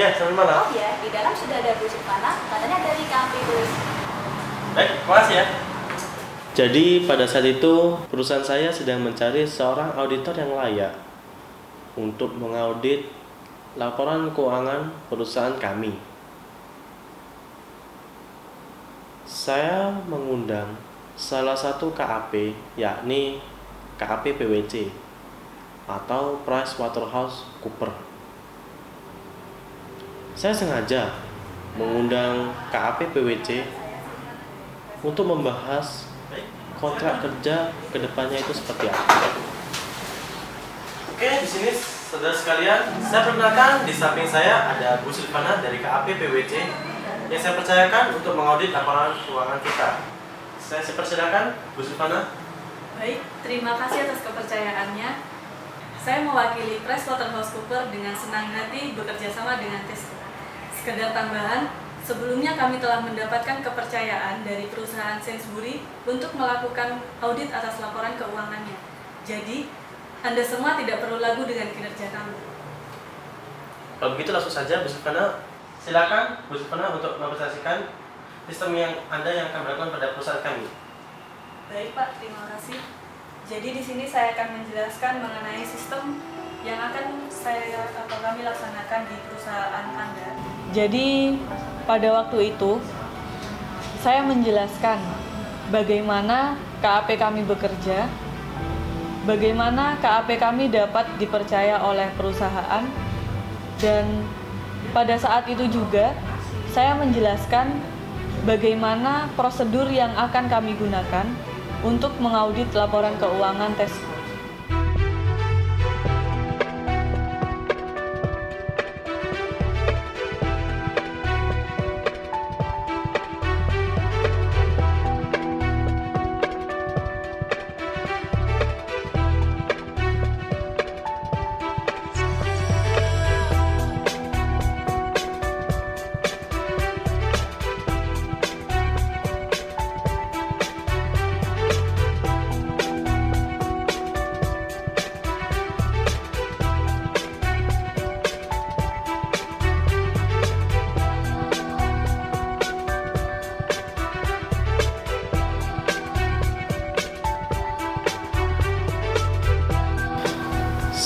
Ya, selamat malam. Oh ya, di dalam sudah ada Bu Silvana, katanya dari kampus. Baik, makasih ya. Jadi pada saat itu perusahaan saya sedang mencari seorang auditor yang layak untuk mengaudit laporan keuangan perusahaan kami. Saya mengundang salah satu KAP, yakni KAP PwC atau PricewaterhouseCoopers. Saya sengaja mengundang KAP PwC untuk membahas kontrak kerja kedepannya itu seperti apa. Oke, di sini saudara sekalian, saya perkenalkan di samping saya ada Bu Silvana dari KAP PwC yang saya percayakan untuk mengaudit laporan keuangan kita. Saya persilakan Bu Silvana. Baik, terima kasih atas kepercayaannya. Saya mewakili PricewaterhouseCoopers dengan senang hati bekerja sama dengan Tesco. Sekedar tambahan, sebelumnya kami telah mendapatkan kepercayaan dari perusahaan Sainsbury untuk melakukan audit atas laporan keuangannya. Jadi, Anda semua tidak perlu ragu dengan kinerja kami. Kalau begitu langsung saja Bu Silvana, silakan Bu Silvana untuk mempresentasikan sistem yang Anda yang akan melakukan pada perusahaan kami. Baik Pak, terima kasih. Jadi di sini saya akan menjelaskan mengenai sistem yang akan kami laksanakan di perusahaan Anda. Jadi pada waktu itu saya menjelaskan bagaimana KAP kami bekerja, bagaimana KAP kami dapat dipercaya oleh perusahaan, dan pada saat itu juga saya menjelaskan bagaimana prosedur yang akan kami gunakan untuk mengaudit laporan keuangan Tesco.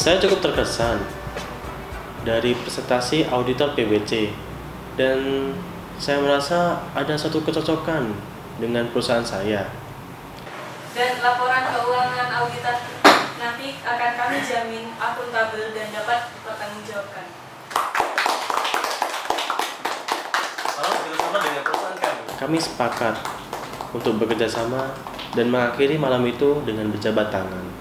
Saya cukup terkesan dari presentasi auditor PwC dan saya merasa ada suatu kecocokan dengan perusahaan saya. Dan laporan keuangan auditor nanti akan kami jamin akuntabel dan dapat dipertanggungjawabkan. Bersama dengan perusahaan kami sepakat untuk bekerja sama dan mengakhiri malam itu dengan berjabat tangan.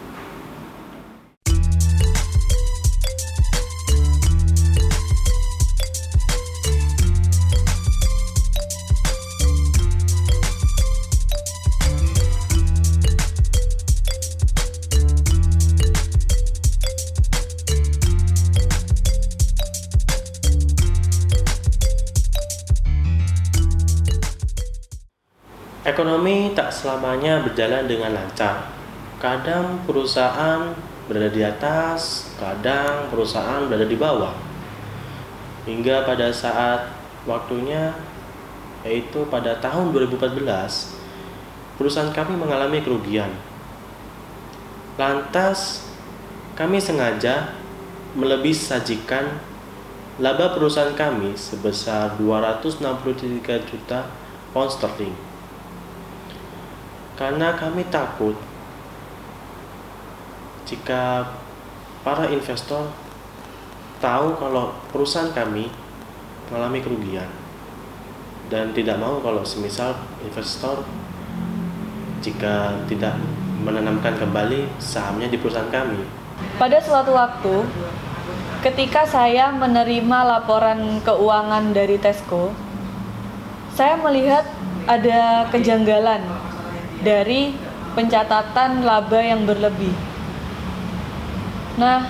Ekonomi tak selamanya berjalan dengan lancar. Kadang perusahaan berada di atas, kadang perusahaan berada di bawah. Hingga pada saat waktunya, yaitu pada tahun 2014, perusahaan kami mengalami kerugian. Lantas, kami sengaja melebih sajikan laba perusahaan kami sebesar 263 juta pound sterling. Karena kami takut jika para investor tahu kalau perusahaan kami mengalami kerugian dan tidak mau kalau semisal investor jika tidak menanamkan kembali sahamnya di perusahaan kami. Pada suatu waktu, ketika saya menerima laporan keuangan dari Tesco, saya melihat ada kejanggalan dari pencatatan laba yang berlebih. Nah,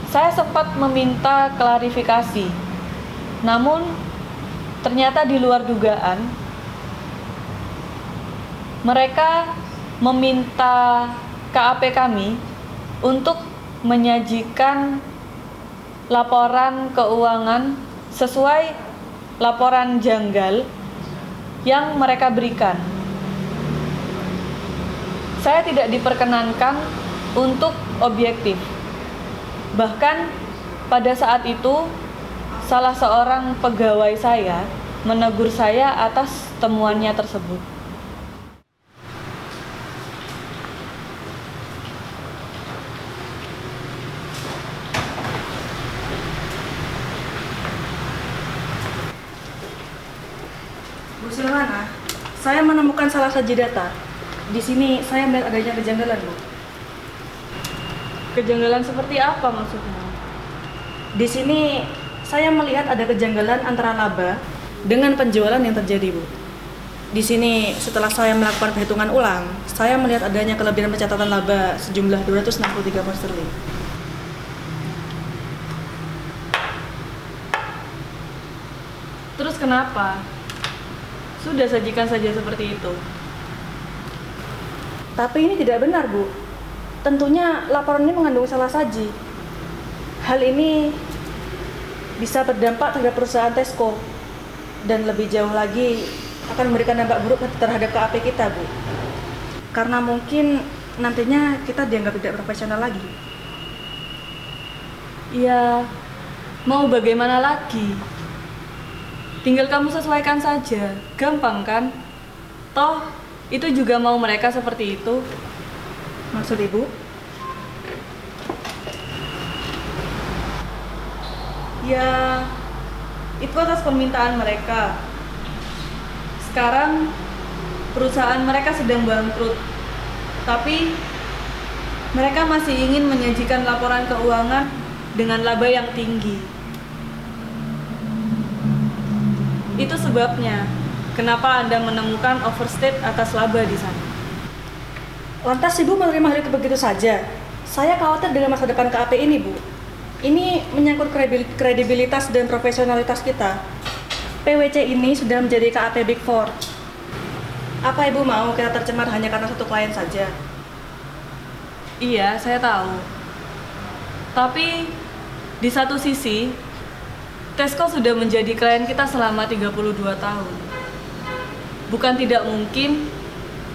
saya sempat meminta klarifikasi. Namun, ternyata di luar dugaan, mereka meminta KAP kami untuk menyajikan laporan keuangan sesuai laporan janggal yang mereka berikan. Saya tidak diperkenankan untuk objektif. Bahkan pada saat itu, salah seorang pegawai saya menegur saya atas temuannya tersebut. Bu Silvana, saya menemukan salah satu data. Di sini saya melihat adanya kejanggalan, Bu. Kejanggalan seperti apa maksudnya? Di sini saya melihat ada kejanggalan antara laba dengan penjualan yang terjadi, Bu. Di sini setelah saya melakukan perhitungan ulang, saya melihat adanya kelebihan pencatatan laba sejumlah 263 pound sterling. Terus kenapa? Sudah sajikan saja seperti itu. Tapi ini tidak benar, Bu. Tentunya laporan ini mengandung salah saji. Hal ini bisa berdampak terhadap perusahaan Tesco dan lebih jauh lagi akan memberikan dampak buruk terhadap KAP kita, Bu. Karena mungkin nantinya kita dianggap tidak profesional lagi. Ya, mau bagaimana lagi? Tinggal kamu sesuaikan saja, gampang kan? Toh, itu juga mau mereka seperti itu. Maksud Ibu? Ya, itu atas permintaan mereka. Sekarang, perusahaan mereka sedang bangkrut. Tapi, mereka masih ingin menyajikan laporan keuangan dengan laba yang tinggi. Itu sebabnya kenapa Anda menemukan overstate atas laba di sana. Lantas Ibu menerima hal itu begitu saja? Saya khawatir dengan masa depan KAP ini, Bu. Ini menyangkut kredibilitas dan profesionalitas kita. PwC ini sudah menjadi KAP Big Four. Apa Ibu mau kita tercemar hanya karena satu klien saja? Iya, saya tahu. Tapi di satu sisi, Tesco sudah menjadi klien kita selama 32 tahun. Bukan tidak mungkin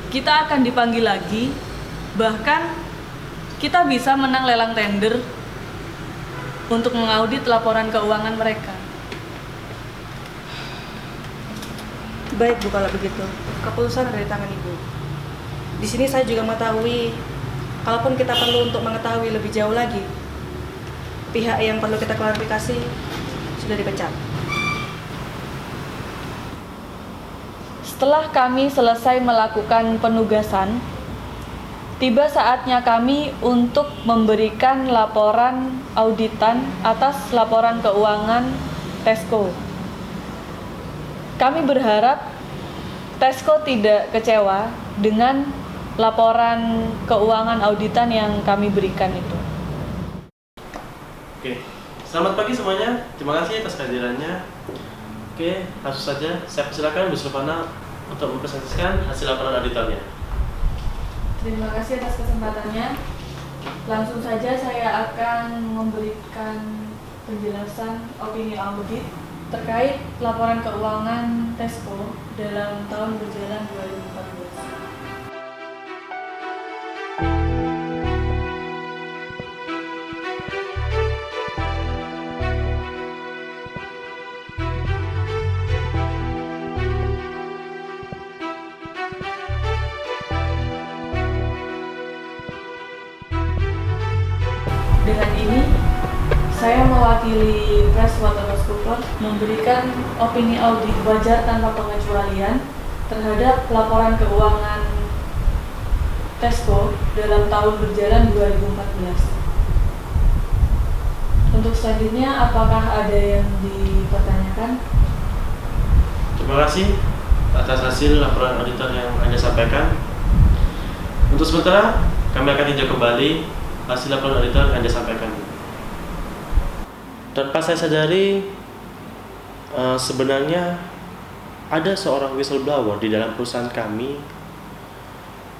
kita akan dipanggil lagi, bahkan kita bisa menang lelang tender untuk mengaudit laporan keuangan mereka. Baik, Bu, kalau begitu. Keputusan ada di tangan Ibu. Di sini saya juga mengetahui, kalaupun kita perlu untuk mengetahui lebih jauh lagi, pihak yang perlu kita klarifikasi sudah dipecat. Setelah kami selesai melakukan penugasan, tiba saatnya kami untuk memberikan laporan auditan atas laporan keuangan Tesco. Kami berharap Tesco tidak kecewa dengan laporan keuangan auditan yang kami berikan itu. Oke, selamat pagi semuanya. Terima kasih atas kehadirannya. Oke, langsung saja saya persilakan Bu Silvana untuk mempresentasikan hasil laporan auditornya. Terima kasih atas kesempatannya. Langsung saja saya akan memberikan penjelasan opini audit terkait laporan keuangan Tesco dalam tahun berjalan 2014. Dengan ini, saya mewakili PricewaterhouseCoopers memberikan opini audit wajar tanpa pengecualian terhadap laporan keuangan Tesco dalam tahun berjalan 2014. Untuk selanjutnya, apakah ada yang dipertanyakan? Terima kasih atas hasil laporan auditor yang Anda sampaikan. Untuk sementara, kami akan tinjau kembali hasil laporan auditor yang Anda sampaikan. Tanpa saya sadari, sebenarnya ada seorang whistleblower di dalam perusahaan kami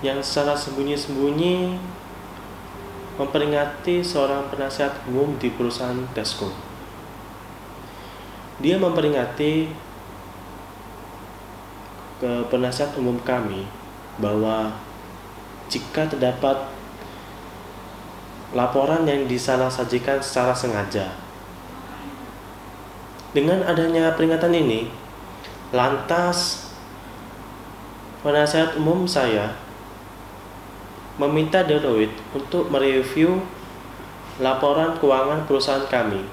yang secara sembunyi-sembunyi memperingati seorang penasihat umum di perusahaan Tesco. dia memperingati ke penasihat umum kami bahwa jika terdapat laporan yang disalah-sajikan secara sengaja. Dengan adanya peringatan ini, lantas penasihat umum saya meminta Deloitte untuk mereview laporan keuangan perusahaan kami.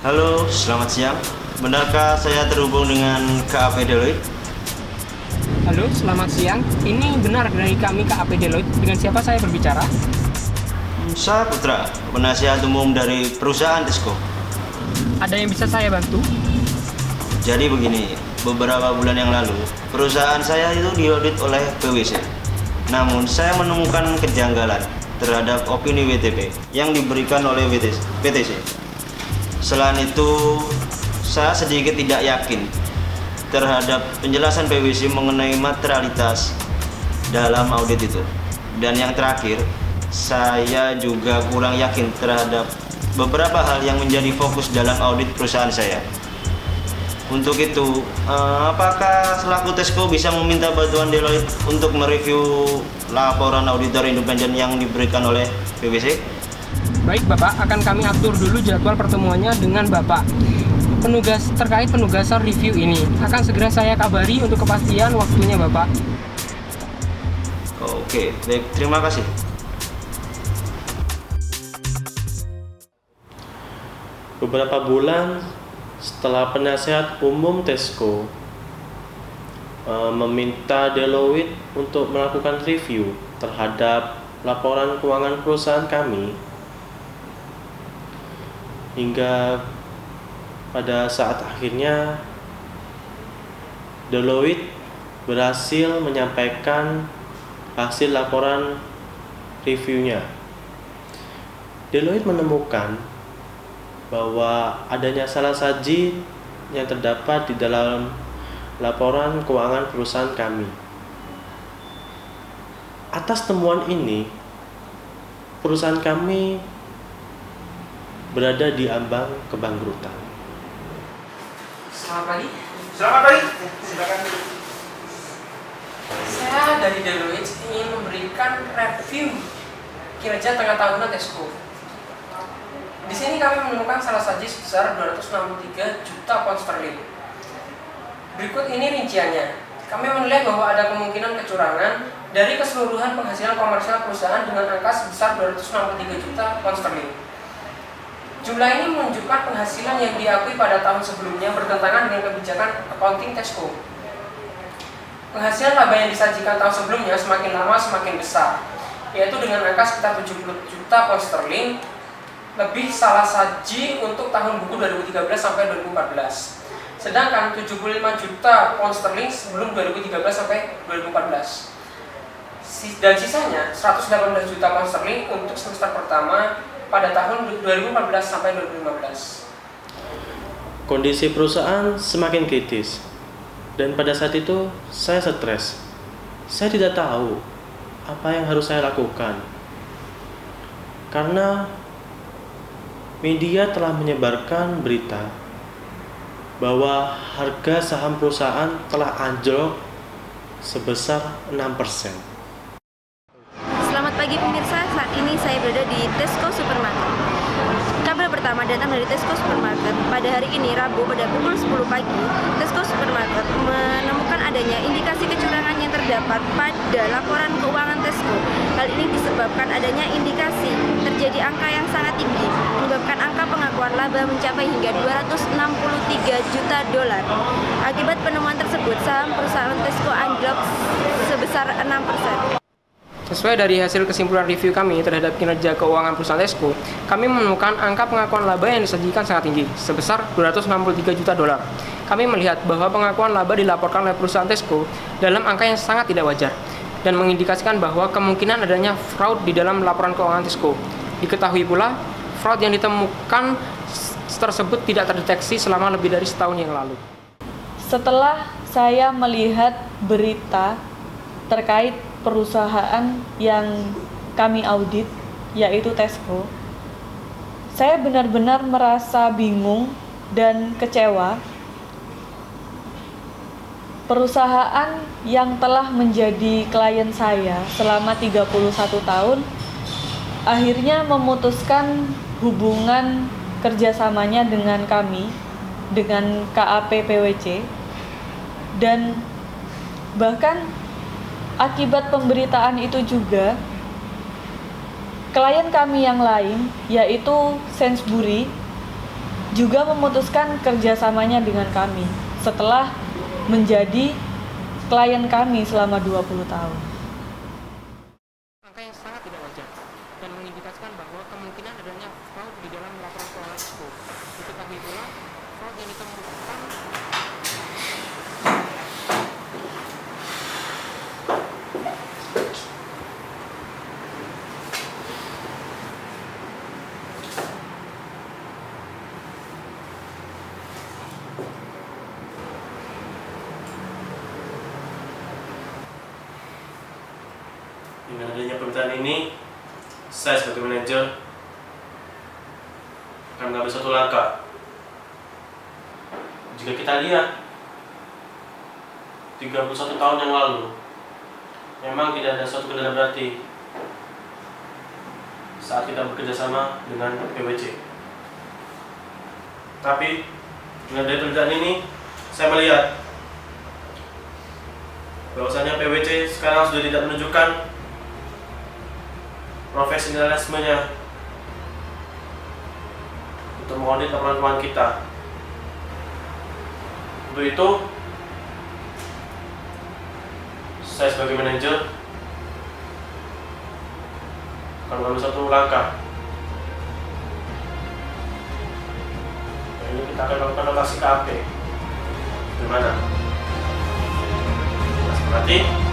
Halo, selamat siang. Benarkah saya terhubung dengan KAP Deloitte? Halo, selamat siang. Ini benar dari kami KAP Deloitte. Dengan siapa saya berbicara? Saya Putra, penasihat umum dari perusahaan Tesco. Ada yang bisa saya bantu? Jadi begini, beberapa bulan yang lalu, perusahaan saya itu diaudit oleh PwC. Namun, saya menemukan kejanggalan terhadap opini WTP yang diberikan oleh PTC. Selain itu, saya sedikit tidak yakin terhadap penjelasan PwC mengenai materialitas dalam audit itu. Dan yang terakhir, saya juga kurang yakin terhadap beberapa hal yang menjadi fokus dalam audit perusahaan saya. Untuk itu, apakah selaku Tesco bisa meminta bantuan Deloitte untuk mereview laporan auditor independen yang diberikan oleh PwC? Baik Bapak, akan kami atur dulu jadwal pertemuannya dengan Bapak. Terkait penugasan review ini, akan segera saya kabari untuk kepastian waktunya Bapak. Oke, baik, terima kasih. Beberapa bulan setelah penasihat umum Tesco meminta Deloitte untuk melakukan review terhadap laporan keuangan perusahaan kami, hingga pada saat akhirnya Deloitte berhasil menyampaikan hasil laporan reviewnya. Deloitte menemukan bahwa adanya salah saji yang terdapat di dalam laporan keuangan perusahaan kami. Atas temuan ini, perusahaan kami berada di ambang kebangkrutan. Selamat pagi. Selamat pagi. Silakan. Saya dari Deloitte ingin memberikan review kinerja tengah tahunan Tesco. Di sini kami menemukan salah saji sebesar 263 juta pound sterling. Berikut ini rinciannya. Kami menilai bahwa ada kemungkinan kecurangan dari keseluruhan penghasilan komersial perusahaan dengan angka sebesar 263 juta pound sterling. Jumlah ini menunjukkan penghasilan yang diakui pada tahun sebelumnya bertentangan dengan kebijakan accounting Tesco. Penghasilan laba yang disajikan tahun sebelumnya semakin lama semakin besar, yaitu dengan angka sekitar 70 juta pound sterling, lebih salah saji untuk tahun buku 2013 sampai 2014. Sedangkan 75 juta pound sterling sebelum 2013 sampai 2014. Dan sisanya 118 juta pound sterling untuk semester pertama pada tahun 2014 sampai 2015. Kondisi perusahaan semakin kritis, dan pada saat itu saya stres. Saya tidak tahu apa yang harus saya lakukan, karena media telah menyebarkan berita bahwa harga saham perusahaan telah anjlok sebesar 6%. Selamat pagi pemirsa, saat ini saya berada di Tesco Supermarket. Kabar pertama datang dari Tesco Supermarket. Pada hari ini, Rabu, pada pukul 10 pagi, Tesco Supermarket menemukan adanya indikasi kecurangan yang terdapat pada laporan keuangan Tesco. Hal ini disebabkan adanya indikasi terjadi angka yang sangat tinggi, menyebabkan angka pengakuan laba mencapai hingga 263 juta dolar. Akibat penemuan tersebut, saham perusahaan Tesco anjlok sebesar 6%. Sesuai dari hasil kesimpulan review kami terhadap kinerja keuangan perusahaan Tesco, kami menemukan angka pengakuan laba yang disajikan sangat tinggi, sebesar 263 juta dolar. Kami melihat bahwa pengakuan laba dilaporkan oleh perusahaan Tesco dalam angka yang sangat tidak wajar, dan mengindikasikan bahwa kemungkinan adanya fraud di dalam laporan keuangan Tesco. Diketahui pula, fraud yang ditemukan tersebut tidak terdeteksi selama lebih dari setahun yang lalu. Setelah saya melihat berita terkait perusahaan yang kami audit, yaitu Tesco, saya benar-benar merasa bingung dan kecewa. Perusahaan yang telah menjadi klien saya selama 31 tahun akhirnya memutuskan hubungan kerjasamanya dengan kami, dengan KAP PWC, dan bahkan akibat pemberitaan itu juga, klien kami yang lain, yaitu Sainsbury, juga memutuskan kerjasamanya dengan kami setelah menjadi klien kami selama 20 tahun. Angka yang sangat tidak wajar dan mengindikasikan bahwa kemungkinan adanya fraud di dalam laporan keuangan Tesco. Diketahui pula, fraud yang ditemukan Dengan adanya pemberitaan ini, saya sebagai manajer akan mengambil satu langkah. Jika kita lihat 31 tahun yang lalu, memang tidak ada suatu kendala berarti saat kita bekerja sama dengan PWC. Tapi dengan adanya pemberitaan ini, saya melihat bahwasanya PWC sekarang sudah tidak menunjukkan profesionalismenya untuk mengaudit laporan keuangan kita. Untuk itu, saya sebagai manajer akan mengambil satu langkah. Dan ini kita akan melakukan rotasi KAP. Bagaimana? Mas Perhati?